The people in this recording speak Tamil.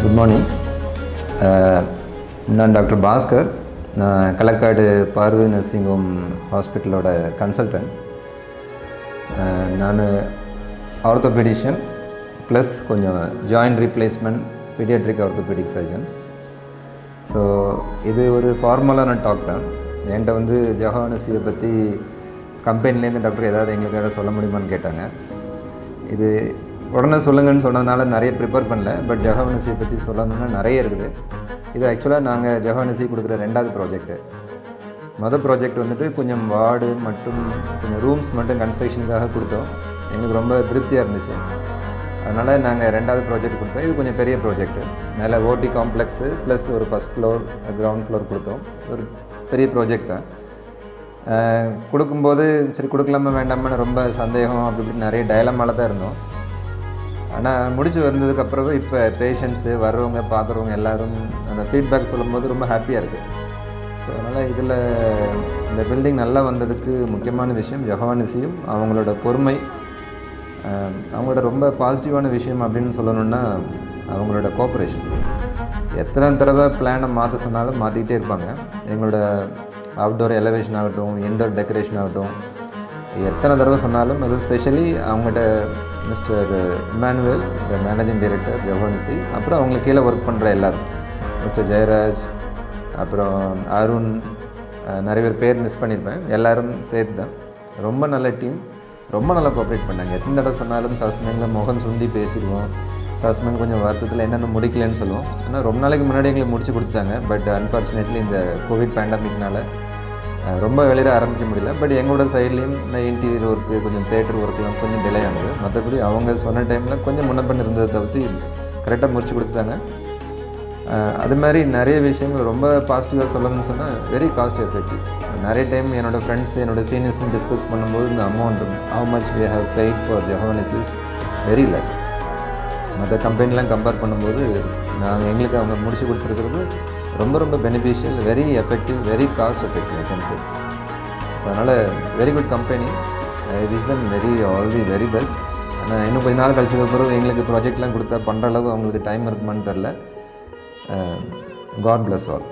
Good morning. நான் டாக்டர் பாஸ்கர். நான் களக்காடு பார்வை நர்சிங் ஹோம் ஹாஸ்பிட்டலோட கன்சல்டன்ட். நான் ஆர்த்தோபெடிஷியன் ப்ளஸ் கொஞ்சம் joint replacement paediatric orthopaedic surgeon. So இது ஒரு ஃபார்மலான டாக் தான். என்கிட்ட ஜெஹோவா நிஸ்ஸியை பற்றி கம்பெனிலேருந்து டாக்டர் ஏதாவது எங்களுக்காக சொல்ல முடியுமான்னு கேட்டாங்க. இது உடனே சொல்லுங்கன்னு சொன்னதுனால நிறைய ப்ரிப்பேர் பண்ணல. பட் ஜெஹோவா நிஸ்ஸியை பற்றி சொல்லணும்னா நிறைய இருக்குது. இது ஆக்சுவலாக நாங்கள் ஜெஹோவா நிஸ்ஸி கொடுக்குற 2வது ப்ராஜெக்ட்டு. மொதல் ப்ராஜெக்ட் கொஞ்சம் வார்டு மட்டும் கொஞ்சம் ரூம்ஸ் மட்டும் கன்ஸ்ட்ரக்ஷனுக்காக கொடுத்தோம். எங்களுக்கு ரொம்ப திருப்தியாக இருந்துச்சு. அதனால் நாங்கள் 2வது ப்ராஜெக்ட் கொடுத்தோம். இது கொஞ்சம் பெரிய ப்ராஜெக்ட்டு. மேலே ஓடி காம்ப்ளெக்ஸு ப்ளஸ் ஒரு ஃபஸ்ட் ஃப்ளோர் கிரவுண்ட் ஃப்ளோர் கொடுத்தோம். ஒரு பெரிய ப்ராஜெக்ட் தான். கொடுக்கும்போது சரி கொடுக்கலாமா வேண்டாமான்னு ரொம்ப சந்தேகம் அப்படி இப்படி நிறைய டயலமால தான் இருந்தோம். ஆனால் முடிச்சு வந்ததுக்கப்புறம் இப்போ பேஷண்ட்ஸு வர்றவங்க பார்க்குறவங்க எல்லோரும் அந்த ஃபீட்பேக் சொல்லும்போது ரொம்ப ஹாப்பியாக இருக்குது. ஸோ அதனால் இதில் இந்த பில்டிங் நல்லா வந்ததுக்கு முக்கியமான விஷயம் ஜெஹோவா நிஸ்ஸியும் அவங்களோட பொறுமை, அவங்களோட ரொம்ப பாசிட்டிவான விஷயம் அப்படின்னு சொல்லணுன்னா அவங்களோட கோஆப்ரேஷன். எத்தனை தடவை பிளானை மாற்ற சொன்னாலும் மாற்றிக்கிட்டே இருப்பாங்க. எங்களோட அவுட்டோர் எலவேஷன் ஆகட்டும், இன்டோர் டெக்கரேஷன் ஆகட்டும், எத்தனை தடவை சொன்னாலும் அது ஸ்பெஷலி அவங்கள்ட்ட Mr Emmanuel, the managing director Jehovah Nissi, அப்புறம் அவங்களுக்கு கீழே ஒர்க் பண்ணுற எல்லோரும், மிஸ்டர் ஜெயராஜ், அப்புறம் அருண், நிறைய பேர் மிஸ் பண்ணியிருப்பேன், எல்லோரும் சேர்த்து தான் ரொம்ப நல்ல டீம். ரொம்ப நல்லா கோஆப்ரேட் பண்ணாங்க. எத்தனை தடவை சொன்னாலும் சஸ்மெண்டில் முகம் சுண்டி பேசிடுவோம். சஸ்மெண்ட் கொஞ்சம் வருத்தத்தில் என்னென்ன முடிக்கலன்னு சொல்லுவோம். ஆனால் ரொம்ப நாளைக்கு முன்னாடி எங்களுக்கு முடிச்சு கொடுத்துட்டாங்க. பட் அன்ஃபார்ச்சுனேட்லி இந்த கோவிட் பேண்டமிக்னால ரொம்ப வெளியில் ஆரம்பிக்க முடியல. பட் எங்களோட சைட்லேயும் இந்த இன்டீரியர் ஒர்க்கு, கொஞ்சம் தேட்டர் ஒர்க்லாம் கொஞ்சம் டிலே ஆனது. மற்றபடி அவங்க சொன்ன டைமில் கொஞ்சம் முன்னப்பண்ண இருந்ததை தவிர்த்து கரெக்டாக முடிச்சு கொடுத்துட்டாங்க. அது மாதிரி நிறைய விஷயங்கள் ரொம்ப பாசிட்டிவாக சொல்லணும்னு சொன்னால் வெரி காஸ்ட் எஃபெக்டிவ். நிறைய டைம் என்னோடய ஃப்ரெண்ட்ஸ், என்னோடய சீனியர்ஸ்னு டிஸ்கஸ் பண்ணும்போது இந்த amount how much we have paid for Jehovah Nissi is very less. மற்ற கம்பெனிலாம் கம்பேர் பண்ணும்போது நாங்கள் எங்களுக்கு அவங்க முடிச்சு கொடுத்துருக்கிறது ரொம்ப ரொம்ப beneficial, very effective, very cost effective I can say. So அதனால் it's very good company. I wish them all the very best. ஆனால் இன்னும் கொஞ்ச நாள் கழிச்சதுக்கப்புறம் எங்களுக்கு ப்ராஜெக்ட்லாம் கொடுத்தா பண்ணுற அளவு அவங்களுக்கு டைம் இருக்குமான்னு தெரில. God bless all.